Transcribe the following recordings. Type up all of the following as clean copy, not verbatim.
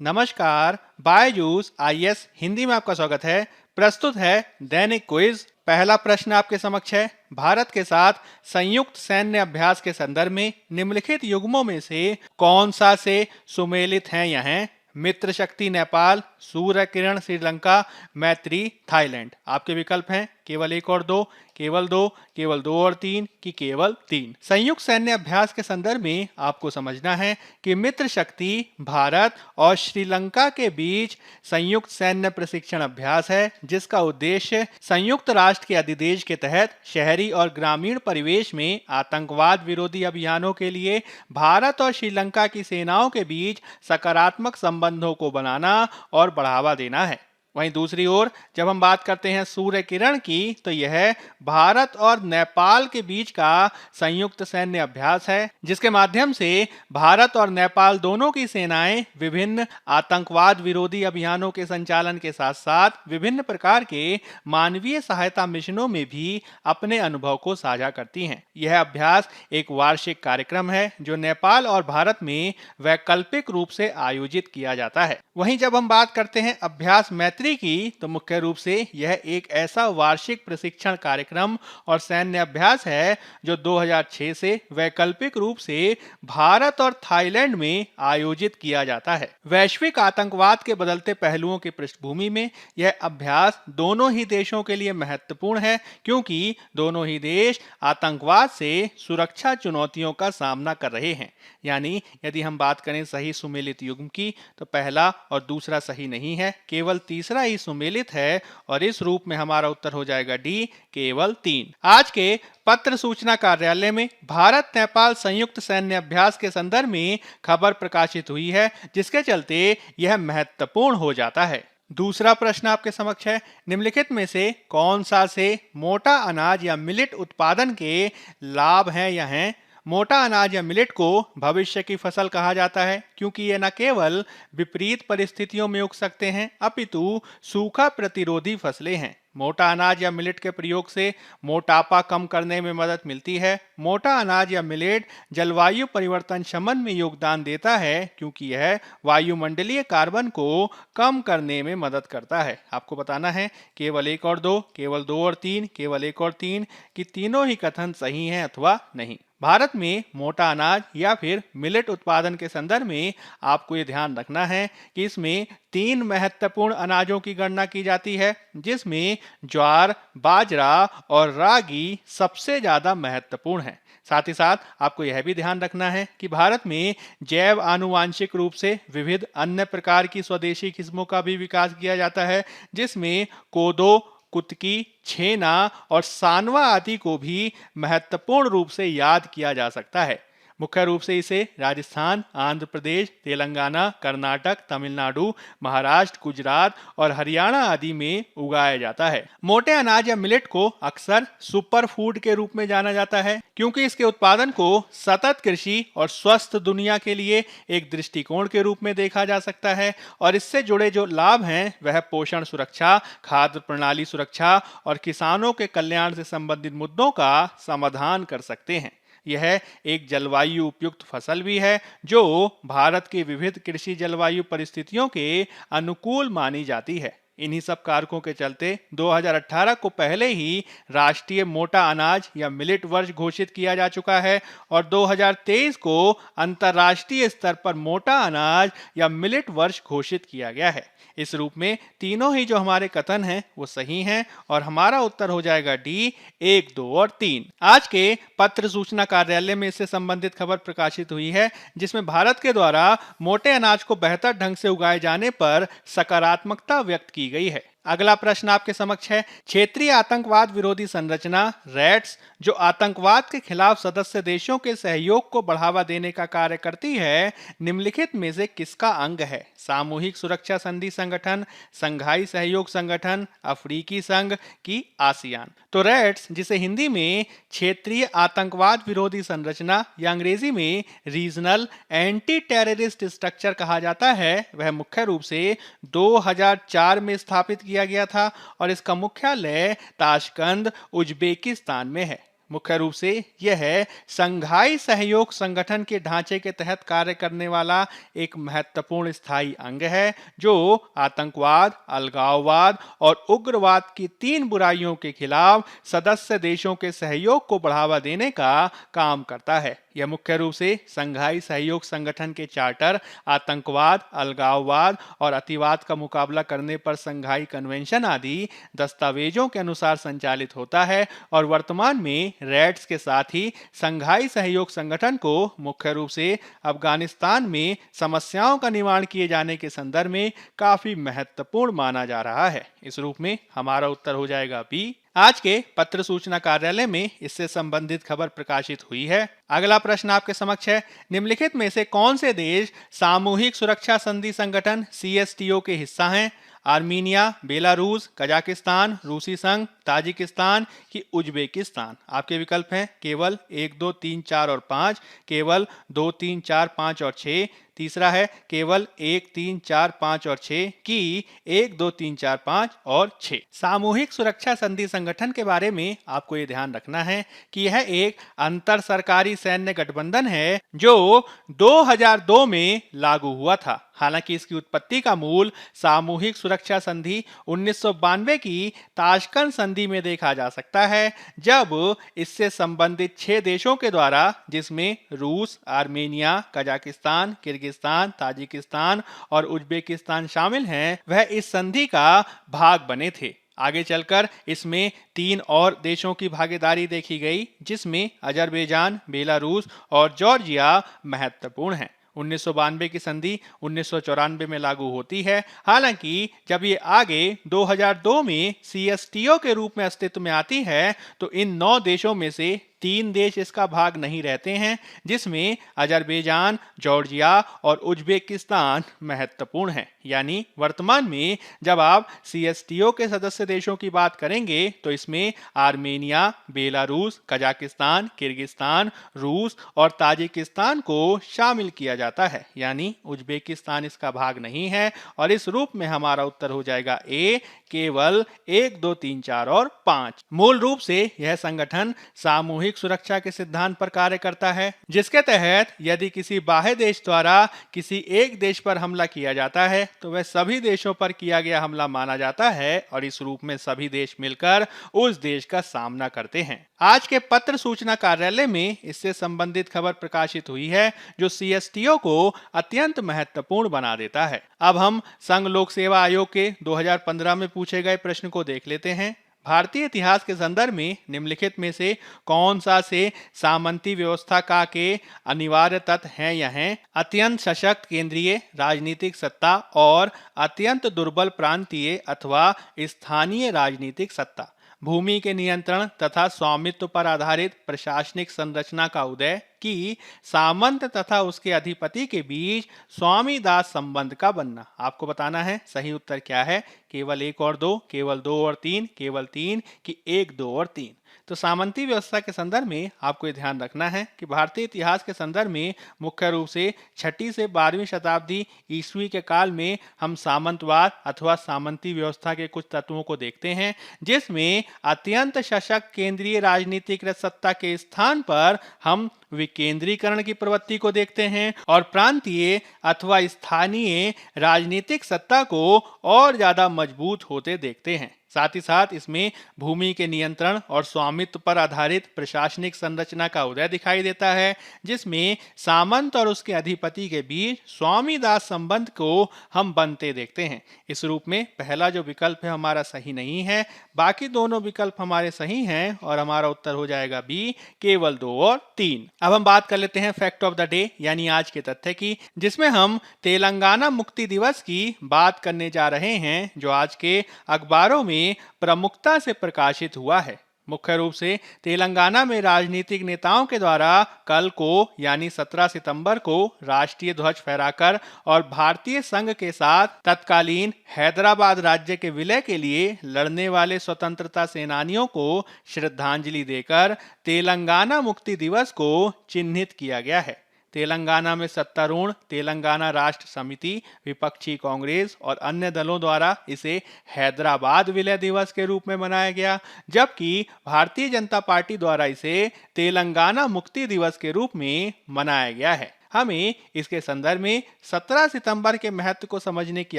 नमस्कार, बायजूस आईएएस हिंदी में आपका स्वागत है। प्रस्तुत है दैनिक क्विज। पहला प्रश्न आपके समक्ष है। भारत के साथ संयुक्त सैन्य अभ्यास के संदर्भ में निम्नलिखित युग्मों में से कौन सा से सुमेलित हैं? यह हैं मित्र शक्ति नेपाल, सूर्य किरण श्रीलंका, मैत्री थाईलैंड। आपके विकल्प हैं केवल एक और दो, केवल दो, केवल दो और तीन कि केवल तीन। संयुक्त सैन्य अभ्यास के संदर्भ में आपको समझना है कि मित्र शक्ति भारत और श्रीलंका के बीच संयुक्त सैन्य प्रशिक्षण अभ्यास है, जिसका उद्देश्य संयुक्त राष्ट्र के अधिदेश के तहत शहरी और ग्रामीण परिवेश में आतंकवाद विरोधी अभियानों के लिए भारत और श्रीलंका की सेनाओं के बीच सकारात्मक संबंधों को बनाना और बढ़ावा देना है। वहीं दूसरी ओर जब हम बात करते हैं सूर्य किरण की, तो यह भारत और नेपाल के बीच का संयुक्त सैन्य अभ्यास है, जिसके माध्यम से भारत और नेपाल दोनों की सेनाएं विभिन्न आतंकवाद विरोधी अभियानों के संचालन के साथ साथ विभिन्न प्रकार के मानवीय सहायता मिशनों में भी अपने अनुभव को साझा करती हैं। यह अभ्यास एक वार्षिक कार्यक्रम है जो नेपाल और भारत में वैकल्पिक रूप से आयोजित किया जाता है। वहीं जब हम बात करते हैं अभ्यास मैत्री की, तो मुख्य रूप से यह एक ऐसा वार्षिक प्रशिक्षण कार्यक्रम और सैन्य अभ्यास है जो 2006 से वैकल्पिक रूप से भारत और थाईलैंड में आयोजित किया जाता है। वैश्विक आतंकवाद के बदलते पहलुओं की पृष्ठभूमि में यह अभ्यास दोनों ही देशों के लिए महत्वपूर्ण है, क्योंकि दोनों ही देश आतंकवाद से सुरक्षा चुनौतियों का सामना कर रहे हैं। यानी यदि हम बात करें सही सुमेलित युग्म की, तो पहला और दूसरा सही नहीं है, केवल तीसरा ही सुमेलित है और इस रूप में हमारा उत्तर हो जाएगा डी, केवल तीन। आज के पत्र सूचना कार्यालय में भारत नेपाल संयुक्त सैन्य अभ्यास के संदर्भ में खबर प्रकाशित हुई है, जिसके चलते यह महत्वपूर्ण हो जाता है। दूसरा प्रश्न आपके समक्ष है। निम्नलिखित में से कौन सा से मोटा अनाज या मिलेट उत्पादन के लाभ हैं या हैं? मोटा अनाज या मिलेट को भविष्य की फसल कहा जाता है, क्योंकि ये न केवल विपरीत परिस्थितियों में उग सकते हैं, अपितु सूखा प्रतिरोधी फसलें हैं। मोटा अनाज या मिलेट के प्रयोग से मोटापा कम करने में मदद मिलती है। मोटा अनाज या मिलेट जलवायु परिवर्तन शमन में योगदान देता है, क्योंकि यह वायुमंडलीय कार्बन को कम करने में मदद करता है। आपको बताना है केवल एक और दो, केवल दो और तीन, केवल एक और तीन कि तीनों ही कथन सही हैं अथवा नहीं। भारत में मोटा अनाज या फिर मिलेट उत्पादन के संदर्भ में आपको ये ध्यान रखना है कि इसमें तीन महत्वपूर्ण अनाजों की गणना की जाती है, जिसमें ज्वार, बाजरा और रागी सबसे ज्यादा महत्वपूर्ण है। साथ ही साथ आपको यह भी ध्यान रखना है कि भारत में जैव आनुवांशिक रूप से विविध अन्य प्रकार की स्वदेशी किस्मों का भी विकास किया जाता है, जिसमें कोदो, कुतकी, छेना और सानवा आदि को भी महत्वपूर्ण रूप से याद किया जा सकता है। मुख्य रूप से इसे राजस्थान, आंध्र प्रदेश, तेलंगाना, कर्नाटक, तमिलनाडु, महाराष्ट्र, गुजरात और हरियाणा आदि में उगाया जाता है। मोटे अनाज या मिलेट को अक्सर सुपर फूड के रूप में जाना जाता है, क्योंकि इसके उत्पादन को सतत कृषि और स्वस्थ दुनिया के लिए एक दृष्टिकोण के रूप में देखा जा सकता है और इससे जुड़े जो लाभ हैं वह पोषण सुरक्षा, खाद्य प्रणाली सुरक्षा और किसानों के कल्याण से संबंधित मुद्दों का समाधान कर सकते हैं। यह एक जलवायु उपयुक्त फसल भी है जो भारत की विविध कृषि जलवायु परिस्थितियों के अनुकूल मानी जाती है। इन्हीं सब कारकों के चलते 2018 को पहले ही राष्ट्रीय मोटा अनाज या मिलेट वर्ष घोषित किया जा चुका है और 2023 को अंतर्राष्ट्रीय स्तर पर मोटा अनाज या मिलेट वर्ष घोषित किया गया है। इस रूप में तीनों ही जो हमारे कथन हैं वो सही हैं और हमारा उत्तर हो जाएगा डी, एक, दो और तीन। आज के पत्र सूचना कार्यालय में इससे संबंधित खबर प्रकाशित हुई है, जिसमें भारत के द्वारा मोटे अनाज को बेहतर ढंग से उगाए जाने पर सकारात्मकता व्यक्त की गई है। अगला प्रश्न आपके समक्ष है। क्षेत्रीय आतंकवाद विरोधी संरचना रैट्स, जो आतंकवाद के खिलाफ सदस्य देशों के सहयोग को बढ़ावा देने का कार्य करती है, निम्नलिखित में से किसका अंग है? सामूहिक सुरक्षा संधि संगठन, संघाई सहयोग संगठन, अफ्रीकी संघ की आसियान? तो रैट्स, जिसे हिंदी में क्षेत्रीय आतंकवाद विरोधी संरचना या अंग्रेजी में रीजनल एंटी टेररिस्ट स्ट्रक्चर कहा जाता है, वह मुख्य रूप से 2004 में स्थापित किया गया था और इसका मुख्यालय ताशकंद, उज्बेकिस्तान में है। मुख्य रूप से यह संघाई सहयोग संगठन के ढांचे के तहत कार्य करने वाला एक महत्वपूर्ण स्थायी अंग है, जो आतंकवाद, अलगाववाद और उग्रवाद की 3 बुराइयों के खिलाफ सदस्य देशों के सहयोग को बढ़ावा देने का काम करता है। यह मुख्य रूप से संघाई सहयोग संगठन के चार्टर, आतंकवाद, अलगाववाद और अतिवाद का मुकाबला करने पर संघाई कन्वेंशन आदि दस्तावेजों के अनुसार संचालित होता है और वर्तमान में रैड्स के साथ ही संघाई सहयोग संगठन को मुख्य रूप से अफगानिस्तान में समस्याओं का निवारण किए जाने के संदर्भ में काफी महत्वपूर्ण माना जा रहा है। इस रूप में हमारा उत्तर हो जाएगा बी। आज के पत्र सूचना कार्यालय में इससे संबंधित खबर प्रकाशित हुई है। अगला प्रश्न आपके समक्ष है, निम्नलिखित में से कौन से देश सामूहिक सुरक्षा संधि संगठन CSTO के हिस्सा हैं? आर्मीनिया, बेलारूस, कजाकिस्तान, रूसी संघ, ताजिकिस्तान की उज्बेकिस्तान। आपके विकल्प हैं केवल 1, 2, 3, 4 और 5, केवल 2, 3, 4, 5 और 6, तीसरा है केवल 1, 3, 4, 5 और 6 की 1, 2, 3, 4, 5 और 6। सामूहिक सुरक्षा संधि संगठन के बारे में आपको ये ध्यान रखना है कि यह एक अंतर सरकारी सैन्य गठबंधन है जो 2002 में लागू हुआ था। हालांकि इसकी उत्पत्ति का मूल सामूहिक सुरक्षा संधि 1992 की ताशकंद संधि में देखा जा सकता है, जब इससे संबंधित 6 देशों के द्वारा, जिसमें रूस, आर्मेनिया, कजाकिस्तान, किर्गिस्तान, ताजिकिस्तान और उज्बेकिस्तान शामिल हैं, वह इस संधि का भाग बने थे। आगे चलकर इसमें 3 और देशों की भागीदारी देखी गई, जिसमें अजरबैजान, बेलारूस और जॉर्जिया महत्वपूर्ण हैं। 1992 की संधि 1994 में लागू होती है। हालांकि जब ये आगे 2002 में CSTO के रूप में अस्तित्व में आती है, तो इन 9 देशों में से 3 देश इसका भाग नहीं रहते हैं, जिसमें अजरबैजान, जॉर्जिया और उज्बेकिस्तान महत्वपूर्ण हैं। यानी वर्तमान में जब आप CSTO के सदस्य देशों की बात करेंगे तो इसमें आर्मेनिया, बेलारूस, कजाकिस्तान, किर्गिस्तान, रूस और ताजिकिस्तान को शामिल किया जाता है। यानी उज्बेकिस्तान इसका भाग नहीं है और इस रूप में हमारा उत्तर हो जाएगा ए, केवल 1, 2, 3, 4 और 5। मूल रूप से यह संगठन सामूहिक सुरक्षा के सिद्धांत पर कार्य करता है, जिसके तहत यदि किसी बाह्य देश द्वारा किसी एक देश पर हमला किया जाता है तो वह सभी देशों पर किया गया हमला माना जाता है और इस रूप में सभी देश मिलकर उस देश का सामना करते हैं। आज के पत्र सूचना कार्यालय में इससे संबंधित खबर प्रकाशित हुई है, जो CSTO को अत्यंत महत्वपूर्ण बना देता है। अब हम संघ लोक सेवा आयोग के 2015 में पूछे गए प्रश्न को देख लेते हैं। भारतीय इतिहास के संदर्भ में निम्नलिखित में से कौन सा से सामंती व्यवस्था का के अनिवार्य तत्व हैं या हैं? अत्यंत सशक्त केंद्रीय राजनीतिक सत्ता और अत्यंत दुर्बल प्रांतीय अथवा स्थानीय राजनीतिक सत्ता, भूमि के नियंत्रण तथा स्वामित्व पर आधारित प्रशासनिक संरचना का उदय कि सामंत तथा उसके अधिपति के बीच स्वामी दास संबंध का बनना। आपको बताना है सही उत्तर क्या है, केवल 1 और 2, केवल 2 और 3, केवल 3 कि 1, 2 और 3। तो सामंती व्यवस्था के संदर्भ में आपको ये ध्यान रखना है कि भारतीय इतिहास के संदर्भ में मुख्य रूप से 6वीं से 12वीं शताब्दी ईस्वी के काल में हम सामंतवाद अथवा सामंती व्यवस्था के कुछ तत्वों को देखते हैं, जिसमें अत्यंत सशक्त केंद्रीय राजनीतिक सत्ता के स्थान पर हम विकेंद्रीकरण की प्रवृत्ति को देखते हैं और प्रांतीय अथवा स्थानीय राजनीतिक सत्ता को और ज्यादा मजबूत होते देखते हैं। साथ ही साथ इसमें भूमि के नियंत्रण और स्वामित्व पर आधारित प्रशासनिक संरचना का उदय दिखाई देता है, जिसमें सामंत और उसके अधिपति के बीच स्वामी दास संबंध को हम बनते देखते हैं। इस रूप में पहला जो विकल्प है हमारा सही नहीं है, बाकी दोनों विकल्प हमारे सही हैं और हमारा उत्तर हो जाएगा बी, केवल 2 और 3। अब हम बात कर लेते हैं फैक्ट ऑफ द डे यानी आज के तथ्य की, जिसमें हम तेलंगाना मुक्ति दिवस की बात करने जा रहे हैं, जो आज के अखबारों में प्रमुखता से प्रकाशित हुआ है। मुख्य रूप से तेलंगाना में राजनीतिक नेताओं के द्वारा कल को यानी 17 सितंबर को राष्ट्रीय ध्वज फहराकर और भारतीय संघ के साथ तत्कालीन हैदराबाद राज्य के विलय के लिए लड़ने वाले स्वतंत्रता सेनानियों को श्रद्धांजलि देकर तेलंगाना मुक्ति दिवस को चिन्हित किया गया है। तेलंगाना में सत्तारूढ़ तेलंगाना राष्ट्र समिति, विपक्षी कांग्रेस और अन्य दलों द्वारा इसे हैदराबाद विलय दिवस के रूप में मनाया गया, जबकि भारतीय जनता पार्टी द्वारा इसे तेलंगाना मुक्ति दिवस के रूप में मनाया गया है। हमें इसके संदर्भ में 17 सितंबर के महत्व को समझने की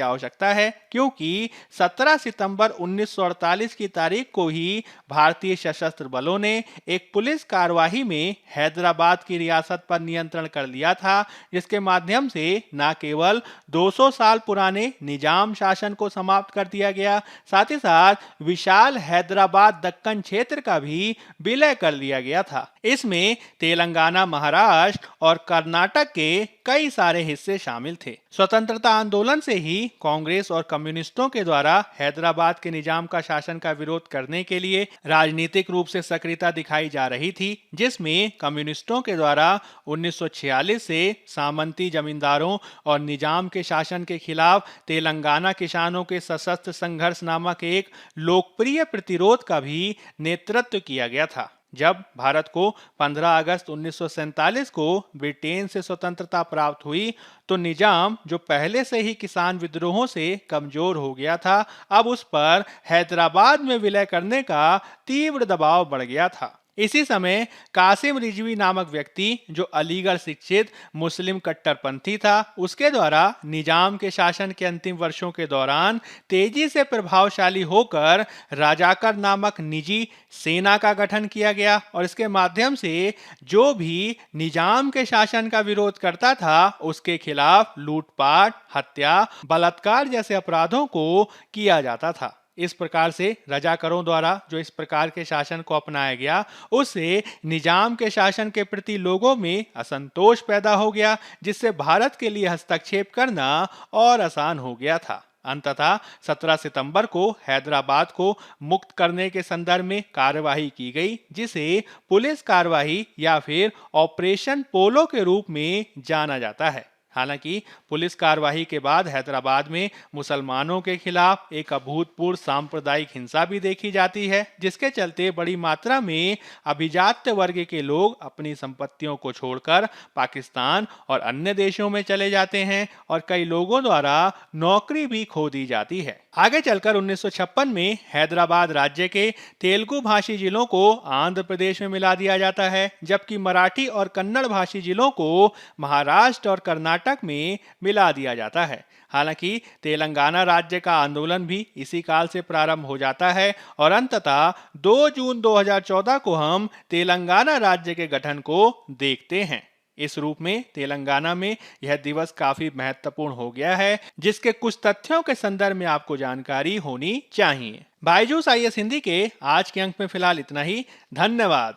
आवश्यकता है, क्योंकि 17 सितंबर 1948 की तारीख को ही भारतीय सशस्त्र बलों ने एक पुलिस कार्यवाही में हैदराबाद की रियासत पर नियंत्रण कर लिया था, जिसके माध्यम से न केवल 200 साल पुराने निजाम शासन को समाप्त कर दिया गया, साथ ही साथ विशाल हैदराबाद दक्कन क्षेत्र का भी विलय कर लिया गया था। इसमें तेलंगाना, महाराष्ट्र और कर्नाटक के कई सारे हिस्से शामिल थे। स्वतंत्रता आंदोलन से ही कांग्रेस और कम्युनिस्टों के द्वारा हैदराबाद के निजाम का शासन का विरोध करने के लिए राजनीतिक रूप से सक्रियता दिखाई जा रही थी, जिसमें कम्युनिस्टों के द्वारा 1946 से सामंती जमींदारों और निजाम के शासन के खिलाफ तेलंगाना किसानों के सशस्त्र संघर्ष नामक एक लोकप्रिय प्रतिरोध का भी नेतृत्व किया गया था। जब भारत को 15 अगस्त 1947 को ब्रिटेन से स्वतंत्रता प्राप्त हुई, तो निजाम जो पहले से ही किसान विद्रोहों से कमजोर हो गया था, अब उस पर हैदराबाद में विलय करने का तीव्र दबाव बढ़ गया था। इसी समय कासिम रिजवी नामक व्यक्ति, जो अलीगढ़ शिक्षित मुस्लिम कट्टरपंथी था, उसके द्वारा निजाम के शासन के अंतिम वर्षों के दौरान तेजी से प्रभावशाली होकर राजाकर नामक निजी सेना का गठन किया गया और इसके माध्यम से जो भी निजाम के शासन का विरोध करता था, उसके खिलाफ लूटपाट, हत्या, बलात्कार जैसे अपराधों को किया जाता था। इस प्रकार से रजाकरों द्वारा जो इस प्रकार के शासन को अपनाया गया, उससे निजाम के शासन के प्रति लोगों में असंतोष पैदा हो गया, जिससे भारत के लिए हस्तक्षेप करना और आसान हो गया था। अंततः 17 सितंबर को हैदराबाद को मुक्त करने के संदर्भ में कार्यवाही की गई, जिसे पुलिस कार्यवाही या फिर ऑपरेशन पोलो के रूप में जाना जाता है। हालांकि पुलिस कार्यवाही के बाद हैदराबाद में मुसलमानों के खिलाफ एक अभूतपूर्व सांप्रदायिक हिंसा भी देखी जाती है, जिसके चलते बड़ी मात्रा में अभिजात्य वर्ग के लोग अपनी संपत्तियों को छोड़कर पाकिस्तान और अन्य देशों में चले जाते हैं और कई लोगों द्वारा नौकरी भी खो दी जाती है। आगे चलकर 1956 में हैदराबाद राज्य के तेलुगु भाषी जिलों को आंध्र प्रदेश में मिला दिया जाता है, जबकि मराठी और कन्नड़ भाषी जिलों को महाराष्ट्र और कर्नाटक में मिला दिया जाता है। हालांकि तेलंगाना राज्य का आंदोलन भी इसी काल से प्रारंभ हो जाता है और अंततः 2 जून 2014 को हम तेलंगाना राज्य के गठन को देखते हैं। इस रूप में तेलंगाना में यह दिवस काफी महत्वपूर्ण हो गया है, जिसके कुछ तथ्यों के संदर्भ में आपको जानकारी होनी चाहिए। बायजूस आईएएस हिंदी के आज के अंक में फिलहाल इतना ही। धन्यवाद।